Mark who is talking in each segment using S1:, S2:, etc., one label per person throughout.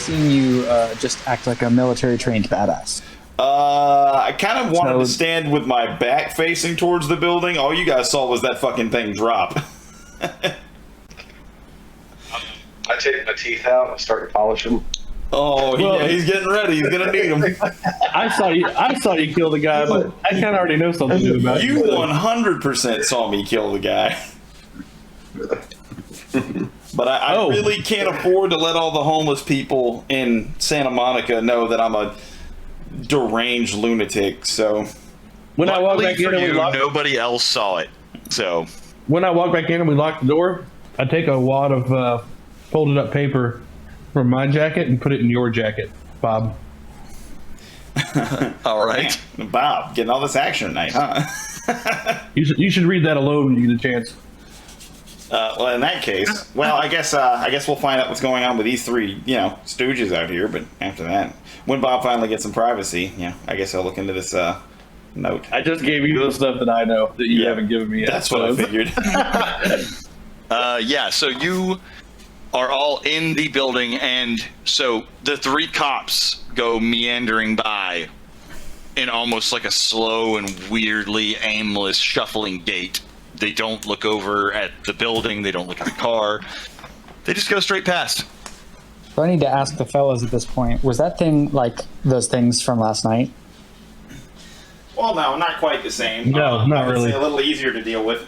S1: seen you just act like a military-trained badass.
S2: I kind of wanted to stand with my back facing towards the building. All you guys saw was that fucking thing drop.
S3: I take my teeth out and start to polish them.
S2: Oh, yeah, he's getting ready. He's gonna need them.
S4: I saw you kill the guy, but I kind of already know something new about
S2: you. You 100% saw me kill the guy. But I really can't afford to let all the homeless people in Santa Monica know that I'm a deranged lunatic. So
S4: when I walk back in,
S5: nobody else saw it. So
S4: when I walk back in and we lock the door, I take a wad of folded up paper from my jacket and put it in your jacket, Bob.
S5: All right,
S2: man, Bob, getting all this action tonight, huh?
S4: you should read that alone when you get a chance.
S2: Well, in that case, I guess we'll find out what's going on with these three, stooges out here. But after that, when Bob finally gets some privacy, I guess I'll look into this note.
S4: I just gave you the stuff that I know that you haven't given me yet.
S2: That's what I figured.
S5: So you are all in the building, and so the three cops go meandering by in almost like a slow and weirdly aimless shuffling gait. They don't look over at the building. They don't look at the car. They just go straight past.
S1: So I need to ask the fellas at this point, was that thing like those things from last night?
S2: Well, no, not quite the same.
S4: No, not really.
S2: A little easier to deal with.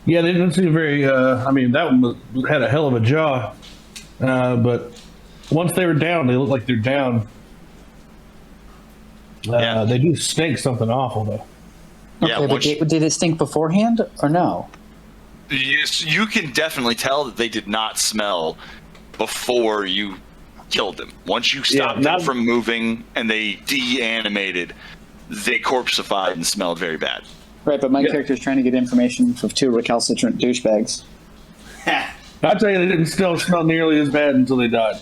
S4: Yeah, they didn't seem very, that one had a hell of a jaw. But once they were down, they look like they're down. They do stink something awful, though.
S1: Okay, but did it stink beforehand or no?
S5: You can definitely tell that they did not smell before you killed them. Once you stopped them from moving and they de-animated, they corpseified and smelled very bad.
S1: Right, but my character is trying to get information from two recalcitrant douchebags.
S4: I'll tell you, they didn't still smell nearly as bad until they died.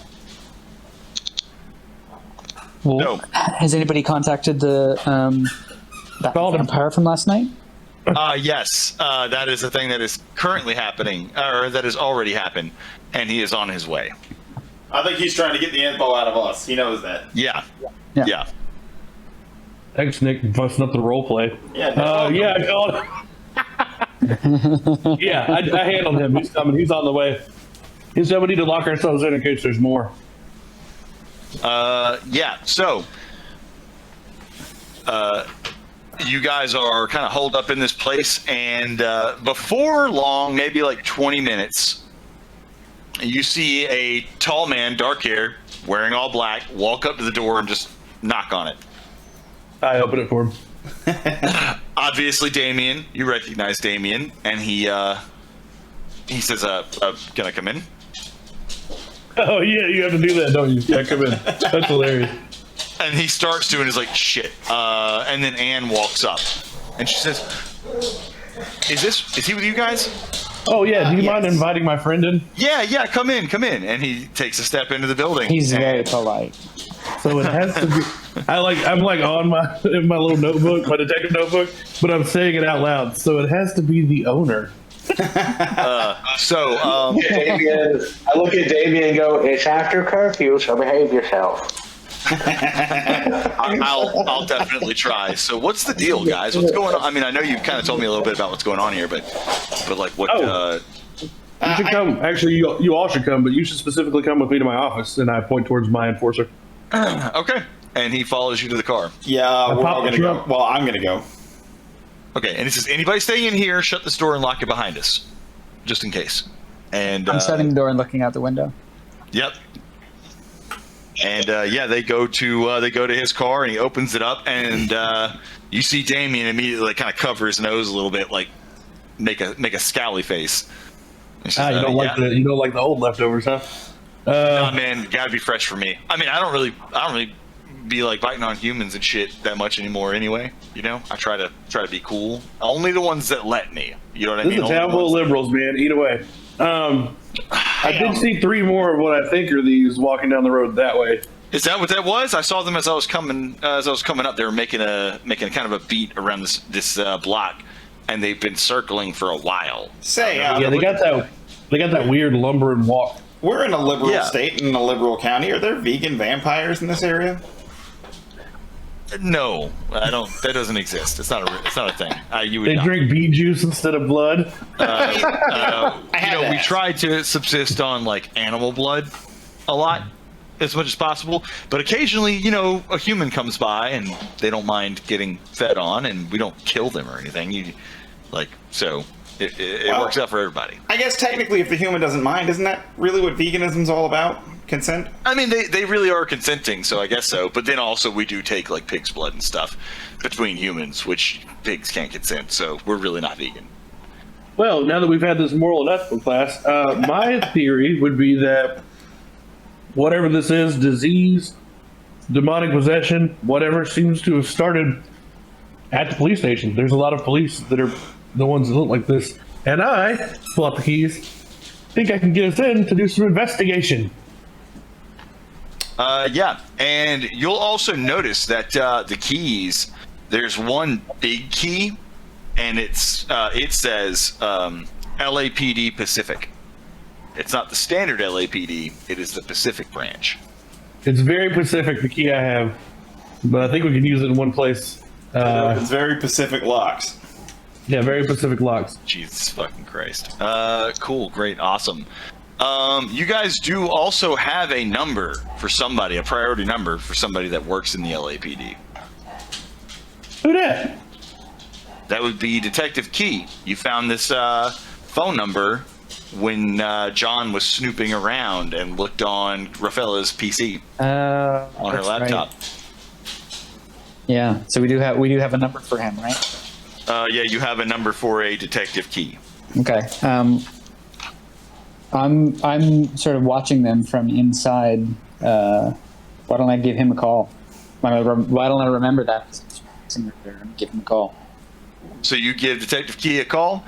S1: Well, no. Has anybody contacted the that vampire from last night?
S5: Yes, that is a thing that is currently happening, or that has already happened, and he is on his way.
S2: I think he's trying to get the info out of us. He knows that.
S5: Yeah.
S4: Thanks, Nick, busting up the role play.
S2: I
S4: called him. I handled him. He's coming. He's on the way. He said we need to lock ourselves in case there's more.
S5: So you guys are kind of holed up in this place, and before long, maybe like 20 minutes, you see a tall man, dark hair, wearing all black, walk up to the door and just knock on it.
S4: I open it for him.
S5: Obviously, Damien. You recognize Damien, and he says, "Can I come in?"
S4: Oh yeah, you have to do that, don't you? Yeah, come in. That's hilarious.
S5: And he starts doing his like shit, and then Anne walks up, and she says, "Is he with you guys?"
S4: Oh yeah. Do you mind inviting my friend in?
S5: Yeah. Come in. And he takes a step into the building.
S1: He's very polite.
S4: So it has to be. I'm like on my little notebook, my detective notebook, but I'm saying it out loud. So it has to be the owner.
S3: Damien, I look at Damien and go, "It's after curfew, so behave yourself."
S5: I'll definitely try. So what's the deal, guys? What's going on? I mean, I know you kind of told me a little bit about what's going on here, but like what?
S4: You should come. Actually, you all should come, but you should specifically come with me to my office, and I point towards my enforcer.
S5: Okay. And he follows you to the car.
S2: Yeah, we're all gonna go. Well, I'm gonna go.
S5: Okay, and he says, "Anybody staying in here, shut this door and lock it behind us, just in case." And
S1: I'm shutting the door and looking out the window.
S5: Yep. And they go to his car, and he opens it up, and you see Damien immediately kind of cover his nose a little bit, like make a scowly face.
S4: Says, you don't like the old leftovers, huh?
S5: No, man, gotta be fresh for me. I mean, I don't really be like biting on humans and shit that much anymore. Anyway, I try to be cool. Only the ones that let me. You know what I mean?
S4: This is a town full of liberals, man. Eat away. I did see 3 more of what I think are these walking down the road that way.
S5: Is that what that was? I saw them as I was coming up. They were making kind of a beat around this block, and they've been circling for a while.
S2: Say,
S4: they got that weird lumbering walk.
S2: We're in a liberal
S5: Yeah.
S2: state and in a liberal county. Are there vegan vampires in this area?
S5: No, I don't. That doesn't exist. It's not a thing. You would
S4: They
S5: not.
S4: drink bee juice instead of blood.
S5: We
S2: that.
S5: try to subsist on like animal blood a lot, as much as possible. But occasionally, a human comes by and they don't mind getting fed on, and we don't kill them or anything. It
S2: Well,
S5: works out for everybody.
S2: I guess technically, if the human doesn't mind, isn't that really what veganism's all about? Consent?
S5: I mean, they really are consenting, so I guess so. But then also we do take like pig's blood and stuff between humans, which pigs can't consent. So we're really not vegan.
S4: Well, now that we've had this moral and ethical class, my theory would be that whatever this is, disease, demonic possession, whatever, seems to have started at the police station. There's a lot of police that are the ones that look like this. And I, pull out the keys, think I can get us in to do some investigation.
S5: Yeah, and you'll also notice that the keys, there's one big key, and it says LAPD Pacific. It's not the standard LAPD, it is the Pacific branch.
S4: It's very Pacific, the key I have, but I think we can use it in one place.
S2: It's very Pacific locks.
S4: Yeah, very Pacific locks.
S5: Jesus fucking Christ. Cool, great, awesome. You guys do also have a number for somebody, a priority number for somebody that works in the LAPD.
S4: Who that?
S5: That would be Detective Key. You found this phone number when John was snooping around and looked on Rafaela's PC on her laptop.
S1: Right. Yeah, so we do have a number for him, right?
S5: Yeah, you have a number for a Detective Key.
S1: Okay. I'm sort of watching them from inside. Why don't I give him a call? Why don't I remember that? Give him a call.
S5: So you give Detective Key a call?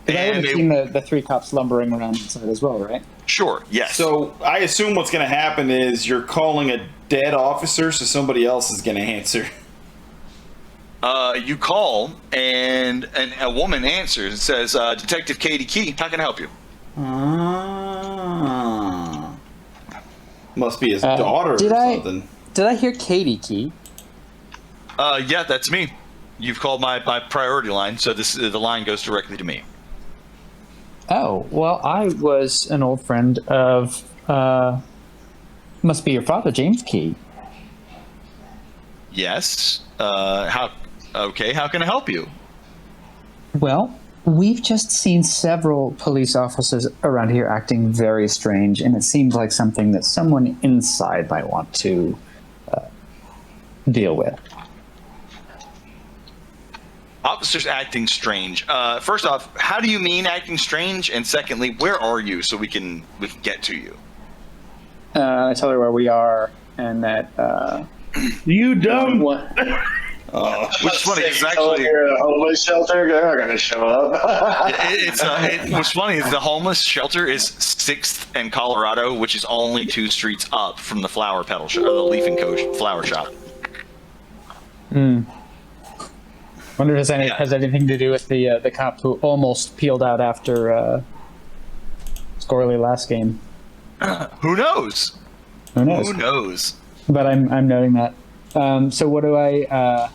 S1: I would have seen the three cops lumbering around inside as well, right?
S5: Sure, yes.
S2: So I assume what's going to happen is you're calling a dead officer, so somebody else is going to answer.
S5: You call, and a woman answers and says, Detective Katie Key, how can I help you?
S2: Must be his daughter or something.
S1: Did I hear Katie Key?
S5: Yeah, that's me. You've called my priority line, so the line goes directly to me.
S1: Oh, well, I was an old friend of, must be your father, James Key.
S5: Yes. Okay, how can I help you?
S1: Well, we've just seen several police officers around here acting very strange, and it seems like something that someone inside might want to deal with.
S5: Officers acting strange. First off, how do you mean acting strange? And secondly, where are you so we can get to you?
S1: I tell her where we are, and that
S4: You dumb.
S5: Which is funny, because
S3: Oh,
S5: actually,
S3: you're a homeless shelter? They're not going to show up.
S5: what's funny is the homeless shelter is 6th and Colorado, which is only 2 streets up from the flower petal shop, or the Leaf and Co. flower shop.
S1: wonder if it has anything to do with the cop who almost peeled out after Scorley last game.
S5: Who knows?
S1: Who knows?
S5: Who knows?
S1: But I'm noting that. So what do I?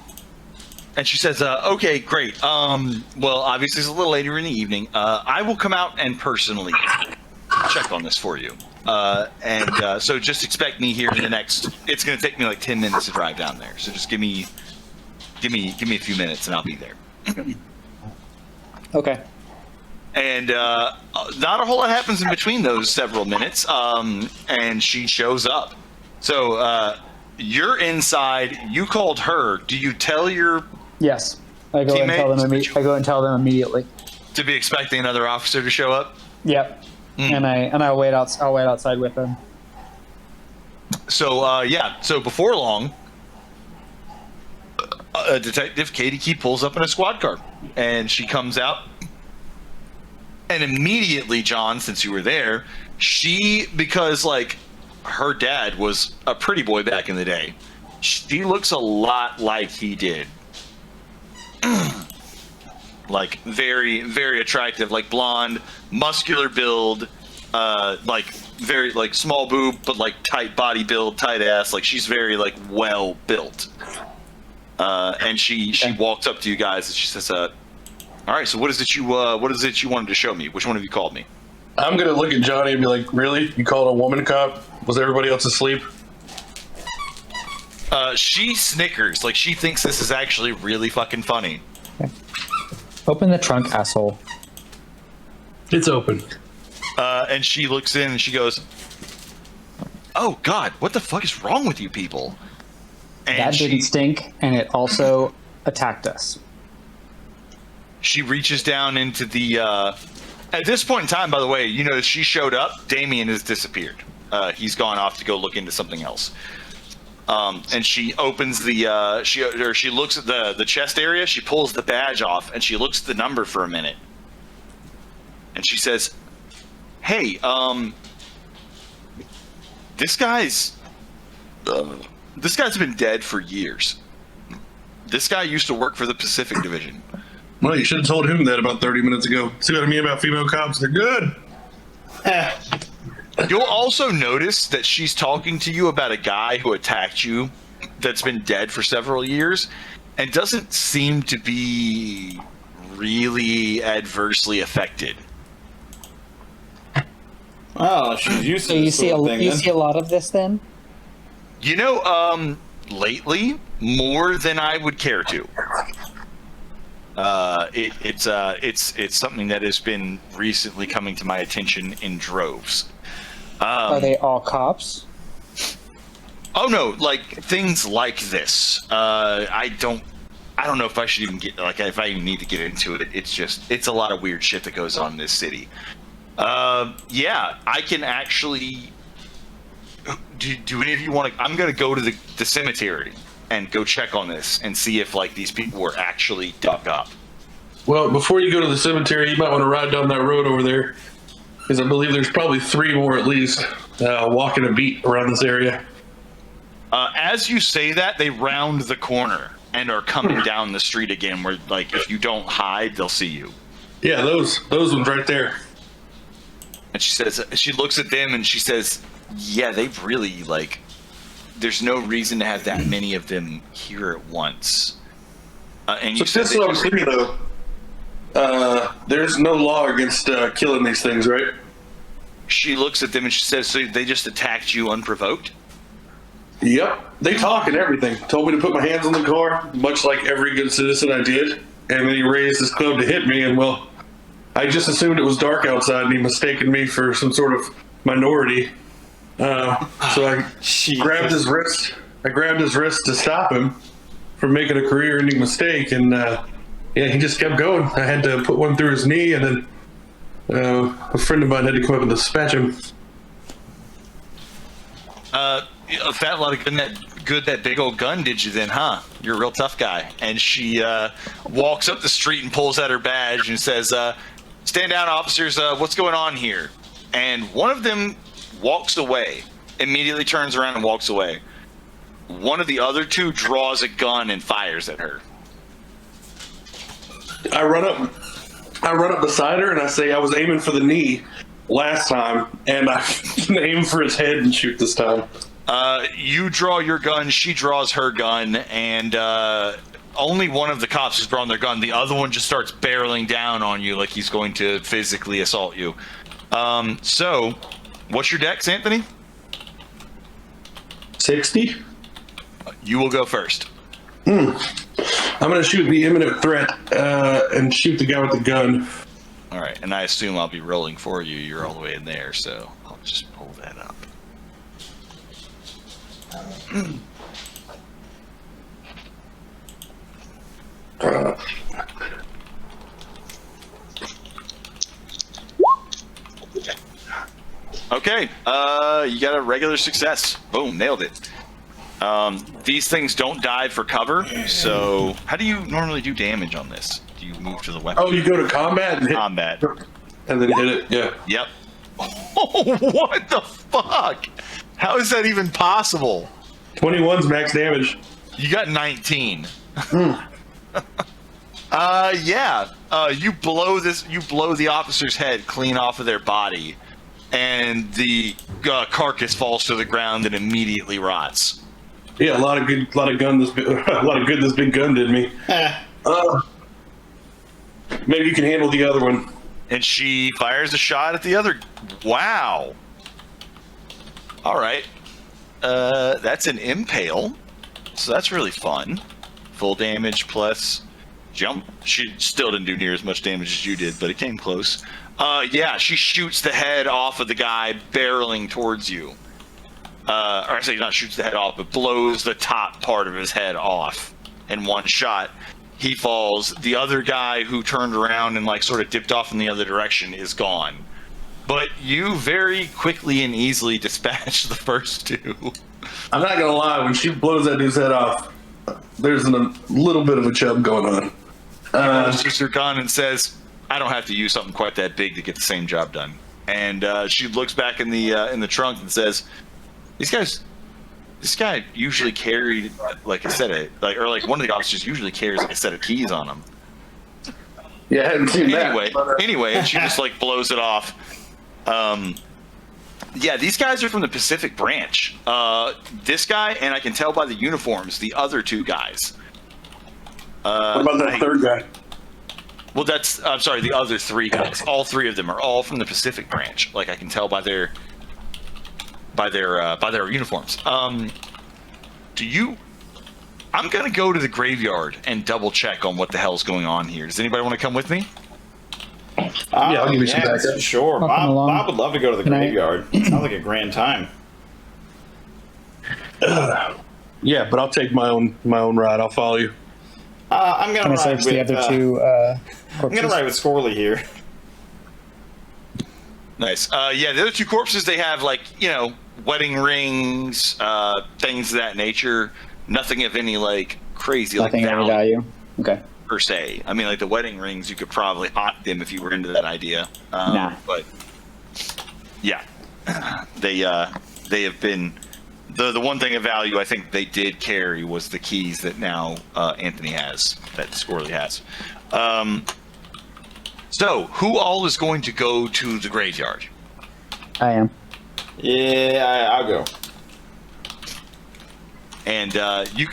S5: And she says, okay, great. Well, obviously it's a little later in the evening. I will come out and personally check on this for you. So just expect me here in the next, it's going to take me like 10 minutes to drive down there. So just give me a few minutes and I'll be there.
S1: Okay.
S5: And not a whole lot happens in between those several minutes. And she shows up. So you're inside. You called her. Do you tell your
S1: Yes, I go and tell them. I go and tell them immediately.
S5: to be expecting another officer to show up?
S1: Yep. And I'll wait out. I'll wait outside with them.
S5: So So before long, Detective Katie Key pulls up in a squad car, and she comes out. And immediately, John, since you were there, because like her dad was a pretty boy back in the day, she looks a lot like he did. Like very, very attractive, like blonde, muscular build, like very like small boob, but like tight body build, tight ass. Like she's very like well built. And she walks up to you guys and she says, "All right, so what is it you wanted to show me? Which one of you called me?"
S4: I'm gonna look at Johnny and be like, "Really? You called a woman a cop? Was everybody else asleep?"
S5: She snickers, like she thinks this is actually really fucking funny.
S1: Okay. Open the trunk, asshole.
S4: It's open.
S5: And she looks in and she goes, "Oh God, what the fuck is wrong with you people?" And
S1: That didn't stink, and it also attacked us.
S5: she reaches down into the. At this point in time, by the way, you know she showed up. Damien has disappeared. He's gone off to go look into something else. And she opens the she looks at the chest area. She pulls the badge off and she looks at the number for a minute. And she says, "Hey, this guy's been dead for years. This guy used to work for the Pacific Division."
S4: Well, you should have told him that about 30 minutes ago. See what I mean about female cops? They're good.
S5: You'll also notice that she's talking to you about a guy who attacked you that's been dead for several years and doesn't seem to be really adversely affected.
S2: Oh, she's used to
S1: So you
S2: this
S1: see
S2: sort of thing, then.
S1: see a lot of this then?
S5: You know, lately, more than I would care to. It's something that has been recently coming to my attention in droves.
S1: Are they all cops?
S5: Oh no, like things like this. I don't know if I should even get if I even need to get into it. It's a lot of weird shit that goes on in this city. Yeah, I can actually. Do any of you want to? I'm gonna go to the cemetery and go check on this and see if like these people were actually dug up.
S4: Well, before you go to the cemetery, you might want to ride down that road over there, because I believe there's probably 3 more at least walking a beat around this area.
S5: As you say that, they round the corner and are coming down the street again. Where like if you don't hide, they'll see you.
S4: Yeah, those ones right there.
S5: And she says, she looks at them and she says, "Yeah, they've really like. There's no reason to have that many of them here at once." And you
S4: So
S5: said
S4: this is what I'm thinking though. There's no law against killing these things, right?
S5: she looks at them and she says, "So they just attacked you unprovoked?"
S4: Yep. They talk and everything. Told me to put my hands on the car, much like every good citizen I did. And then he raised his club to hit me, and well, I just assumed it was dark outside and he mistaken me for some sort of minority. So I grabbed his wrist. I grabbed his wrist to stop him from making a career-ending mistake, and yeah, he just kept going. I had to put one through his knee, and then a friend of mine had to come up and dispatch him.
S5: A fat lot of good that big old gun did you then, huh? You're a real tough guy. And she walks up the street and pulls out her badge and says, "Stand down, officers. What's going on here?" And one of them walks away, immediately turns around and walks away. One of the other two draws a gun and fires at her.
S4: I run up beside her and I say, "I was aiming for the knee last time, and I aim for his head and shoot this time."
S5: You draw your gun, she draws her gun, and only one of the cops has drawn their gun. The other one just starts barreling down on you like he's going to physically assault you. So, what's your dex, Anthony?
S4: 60?
S5: You will go first.
S4: I'm gonna shoot the imminent threat and shoot the guy with the gun.
S5: All right, and I assume I'll be rolling for you. You're all the way in there, so I'll just pull that up. Okay, you got a regular success. Boom, nailed it. These things don't dive for cover, so how do you normally do damage on this? Do you move to the weapon?
S4: Oh, you go to combat and hit,
S5: Combat.
S4: and then hit it. Yeah.
S5: Yep. Oh, what the fuck? How is that even possible?
S4: 21's max damage.
S5: You got 19. Yeah. You blow the officer's head clean off of their body, and the carcass falls to the ground and immediately rots.
S4: Yeah, a lot of good this big gun did me. Maybe you can handle the other one.
S5: And she fires a shot at the other. Wow. All right. That's an impale. So that's really fun. Full damage plus jump. She still didn't do near as much damage as you did, but it came close. Yeah, she shoots the head off of the guy barreling towards you. Or I say not shoots the head off, but blows the top part of his head off in one shot. He falls. The other guy who turned around and like sort of dipped off in the other direction is gone. But you very quickly and easily dispatch the first two.
S4: I'm not gonna lie, when she blows that dude's head off, there's a little bit of a chub going on.
S5: She shoots her gun and says, "I don't have to use something quite that big to get the same job done." And she looks back in the trunk and says, This guy usually carried like a set of one of the officers usually carries like a set of keys on him.
S4: Yeah, I hadn't seen
S5: Anyway, and she just like blows it off. Yeah, these guys are from the Pacific Branch. This guy, and I can tell by the uniforms, the other two guys.
S4: What about that third guy?
S5: Well, I'm sorry, the other three guys. All three of them are all from the Pacific Branch. Like I can tell by their uniforms. I'm gonna go to the graveyard and double check on what the hell's going on here. Does anybody want to come with me?
S4: Yeah, I'll give you some backup.
S2: Sure. Bob would love to go to the graveyard. Sounds like a grand time.
S4: Yeah, but I'll take my own ride. I'll follow you.
S2: I'm gonna
S1: Can I
S2: ride
S1: search
S2: with
S1: the other two
S2: I'm
S1: corpses?
S2: gonna ride with Scorley here.
S5: Nice. Yeah, the other two corpses, they have like, wedding rings, things of that nature. Nothing of any like crazy
S1: Nothing
S5: like
S1: of any value. Okay.
S5: per se. I mean, like the wedding rings, you could probably hawk them if you were into that idea.
S1: Nah.
S5: But yeah, they have been the one thing of value I think they did carry was the keys that now Anthony has, that Scorley has. So, who all is going to go to the graveyard?
S1: I am.
S2: Yeah, I'll go.
S5: And you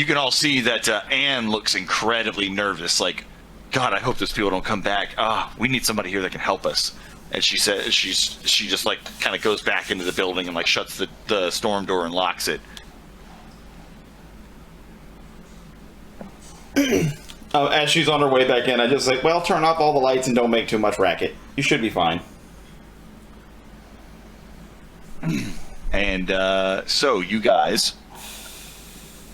S5: can all see that Anne looks incredibly nervous. Like, God, I hope those people don't come back. We need somebody here that can help us. And she says she just like kind of goes back into the building and like shuts the storm door and locks it.
S2: As she's on her way back in, I just like, well, turn off all the lights and don't make too much racket. You should be fine.
S5: And so you guys,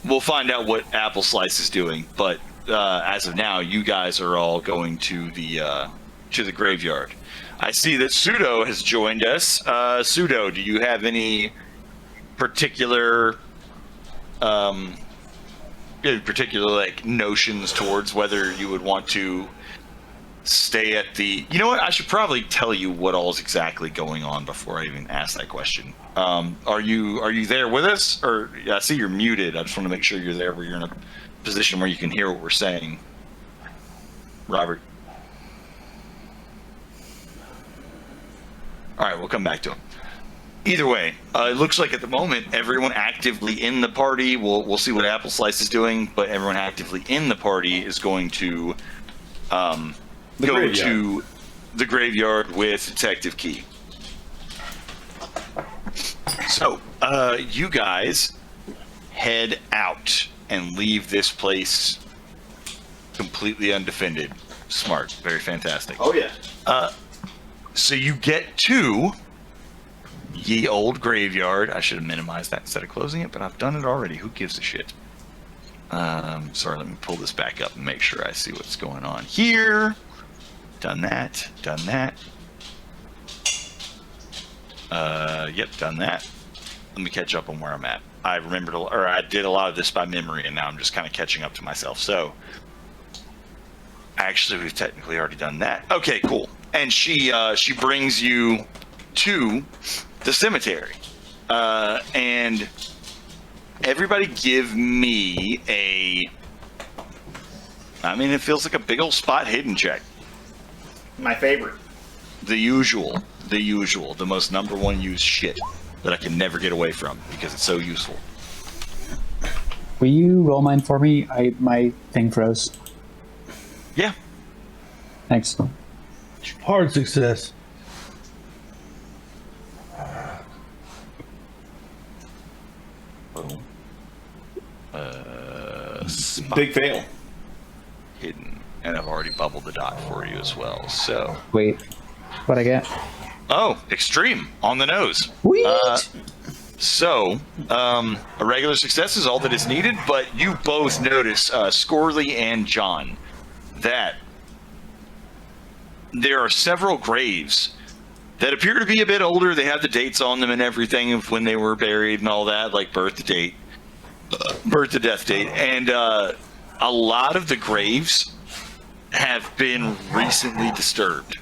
S5: we'll find out what Apple Slice is doing. But as of now, you guys are all going to the graveyard. I see that Pseudo has joined us. Pseudo, do you have any particular like notions towards whether you would want to stay at the... You know what? I should probably tell you what all is exactly going on before I even ask that question. Are you there with us? Or I see you're muted. I just want to make sure you're there where you're in a position where you can hear what we're saying. Robert. All right, we'll come back to him. Either way, it looks like at the moment everyone actively in the party. We'll see what Apple Slice is doing, but everyone actively in the party is going to go to the graveyard with Detective Key. So you guys head out and leave this place completely undefended. Smart, very fantastic.
S2: Oh yeah.
S5: So you get to ye old graveyard. I should have minimized that instead of closing it, but I've done it already. Who gives a shit? Sorry, let me pull this back up and make sure I see what's going on here. Done that. Done that. Yep, done that. Let me catch up on where I'm at. I remembered, or I did a lot of this by memory, and now I'm just kind of catching up to myself. So, actually, we've technically already done that. Okay, cool. And she brings you to the cemetery, and everybody give me it feels like a big old spot hidden check.
S2: My favorite.
S5: The usual. the usual, the most number one used shit that I can never get away from because it's so useful.
S1: Will you roll mine for me? My thing froze.
S5: Yeah.
S1: Thanks.
S4: Hard success.
S5: Boom.
S2: Big fail.
S5: Hidden. And I've already bubbled the dot for you as well. So.
S1: Wait, what I get?
S5: Oh, extreme on the nose.
S1: Whee!
S5: A regular success is all that is needed, but you both notice, Scorley and John, that there are several graves that appear to be a bit older. They have the dates on them and everything of when they were buried and all that, like birth to death date. And a lot of the graves have been recently disturbed.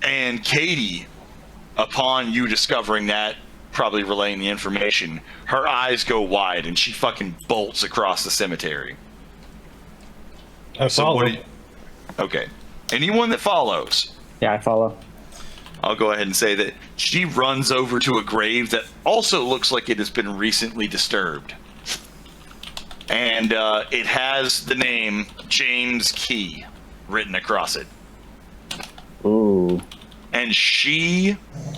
S5: And Katie, upon you discovering that, probably relaying the information, her eyes go wide and she fucking bolts across the cemetery.
S4: I follow.
S5: Okay. Anyone that follows,
S1: Yeah, I follow.
S5: I'll go ahead and say that she runs over to a grave that also looks like it has been recently disturbed. And it has the name James Key written across it.
S1: Ooh.
S5: And she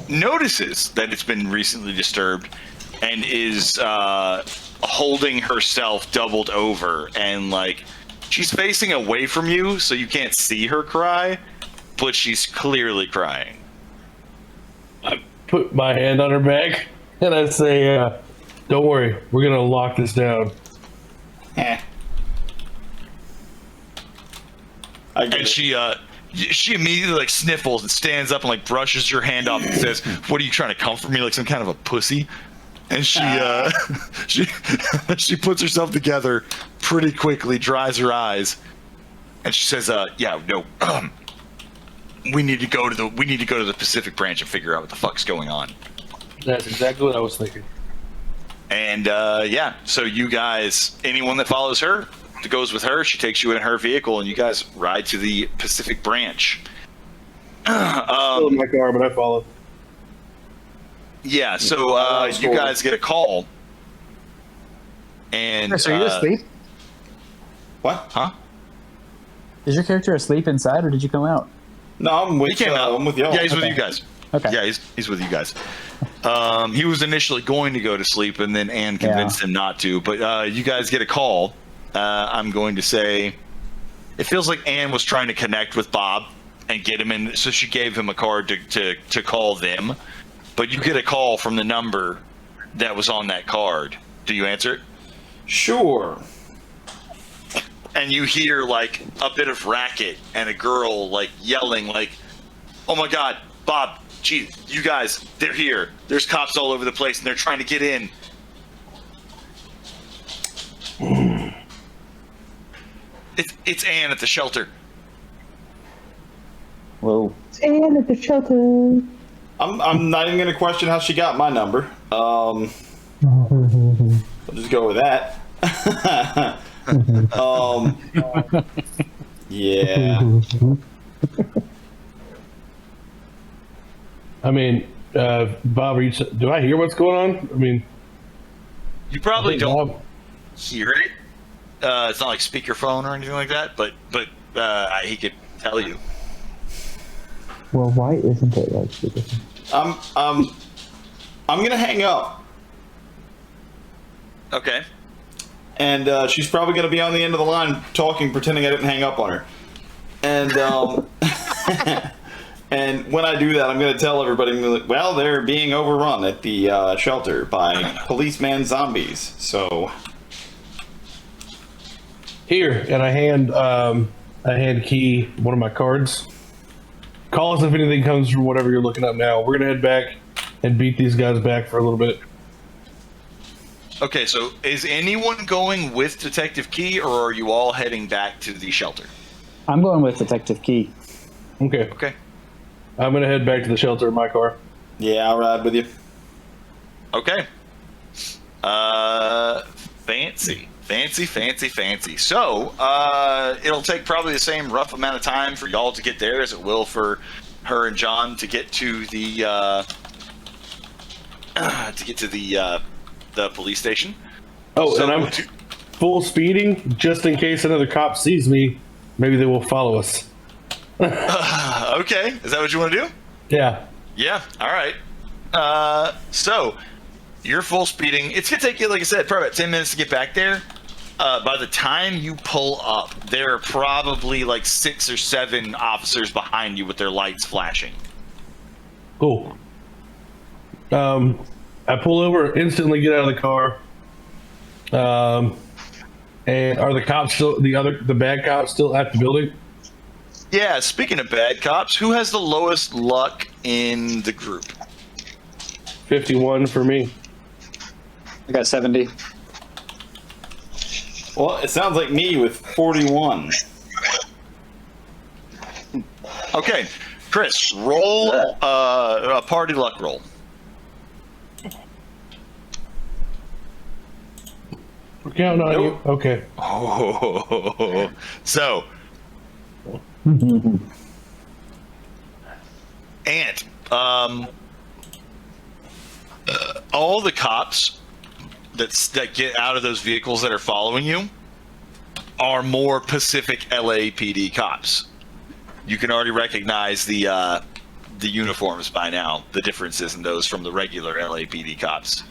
S5: notices that it's been recently disturbed and is holding herself doubled over, and like she's facing away from you so you can't see her cry, but she's clearly crying.
S4: I put my hand on her back and I say, don't worry, we're going to lock this down.
S5: And she immediately like sniffles and stands up and like brushes your hand off and says, "What are you trying to comfort me like some kind of a pussy?" And she she puts herself together pretty quickly, dries her eyes, and she says, "Yeah, no, we need to go to the Pacific branch and figure out what the fuck's going on."
S4: That's exactly what I was thinking.
S5: And yeah, so you guys, anyone that follows her, that goes with her, she takes you in her vehicle, and you guys ride to the Pacific branch.
S4: Still in my car, but I follow.
S5: Yeah, so you guys get a call, and
S1: So are you asleep?
S2: What?
S5: huh?
S1: Is your character asleep inside, or did you come out?
S2: No, I'm with,
S5: He came out.
S2: I'm with y'all.
S5: Yeah, he's with
S1: Okay.
S5: you guys.
S1: Okay.
S5: Yeah, he's with you guys. He was initially going to go to sleep, and then Anne convinced him not to. But you guys get a call. I'm going to say, it feels like Anne was trying to connect with Bob and get him in, so she gave him a card to call them. But you get a call from the number that was on that card. Do you answer it?
S2: Sure.
S5: And you hear like a bit of racket and a girl like yelling like, "Oh my God, Bob, gee, you guys, they're here. There's cops all over the place and they're trying to get in." It's Anne at the shelter.
S1: Whoa.
S3: And at the shelter.
S2: I'm not even going to question how she got my number. I'll just go with that. Yeah.
S4: I mean, Bob, do I hear what's going on? I mean,
S5: You probably don't
S4: Bob,
S5: hear it. It's not like speakerphone or anything like that, but he could tell you.
S3: Well, why isn't it like speakerphone?
S2: I'm going to hang up.
S5: Okay.
S2: And she's probably going to be on the end of the line talking, pretending I didn't hang up on her. And and when I do that, I'm going to tell everybody, I'm gonna be like, well, they're being overrun at the shelter by policeman zombies. So
S4: here, and I hand Key one of my cards. Call us if anything comes from whatever you're looking up now. We're gonna head back and beat these guys back for a little bit.
S5: Okay, so is anyone going with Detective Key, or are you all heading back to the shelter?
S1: I'm going with Detective Key.
S4: Okay.
S5: Okay.
S4: I'm gonna head back to the shelter in my car.
S2: yeah, I'll ride with you.
S5: Okay. Fancy. So, it'll take probably the same rough amount of time for y'all to get there as it will for her and John to get to the police station.
S4: Oh,
S5: So
S4: and I'm full speeding just in case another cop sees me. Maybe they will follow us.
S5: Okay, is that what you want to do?
S4: Yeah.
S5: Yeah. All right. So you're full speeding. It's gonna take you, like I said, probably about 10 minutes to get back there. By the time you pull up, there are probably like 6 or 7 officers behind you with their lights flashing.
S4: Cool. I pull over, instantly get out of the car. And are the cops still the bad cops still at the building?
S5: Yeah. Speaking of bad cops, who has the lowest luck in the group?
S4: 51 for me.
S1: I got 70.
S2: Well, it sounds like me with 41.
S5: Okay, Chris, roll a party luck roll.
S4: We're counting on you. Okay.
S5: Oh, so and all the cops that get out of those vehicles that are following you are more Pacific LAPD cops. You can already recognize the uniforms by now. The differences in those from the regular LAPD cops.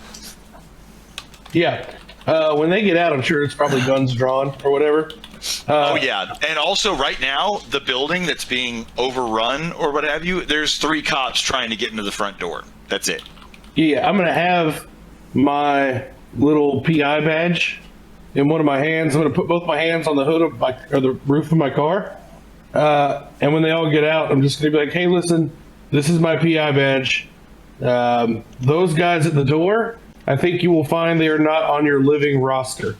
S4: Yeah. When they get out, I'm sure it's probably guns drawn or whatever.
S5: Oh yeah, and also right now the building that's being overrun or what have you, there's 3 cops trying to get into the front door. That's it.
S4: Yeah, I'm gonna have my little PI badge in one of my hands. I'm gonna put both my hands on the hood of the roof of my car. And when they all get out, I'm just gonna be like, "Hey, listen, this is my PI badge. Those guys at the door, I think you will find they are not on your living roster."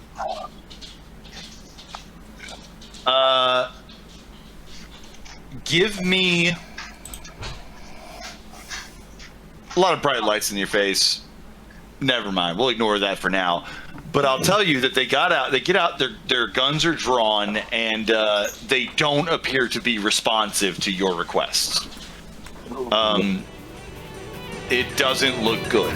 S5: Give me a lot of bright lights in your face. Never mind. We'll ignore that for now. But I'll tell you that they got out. They get out. Their guns are drawn, and they don't appear to be responsive to your requests. It doesn't look good.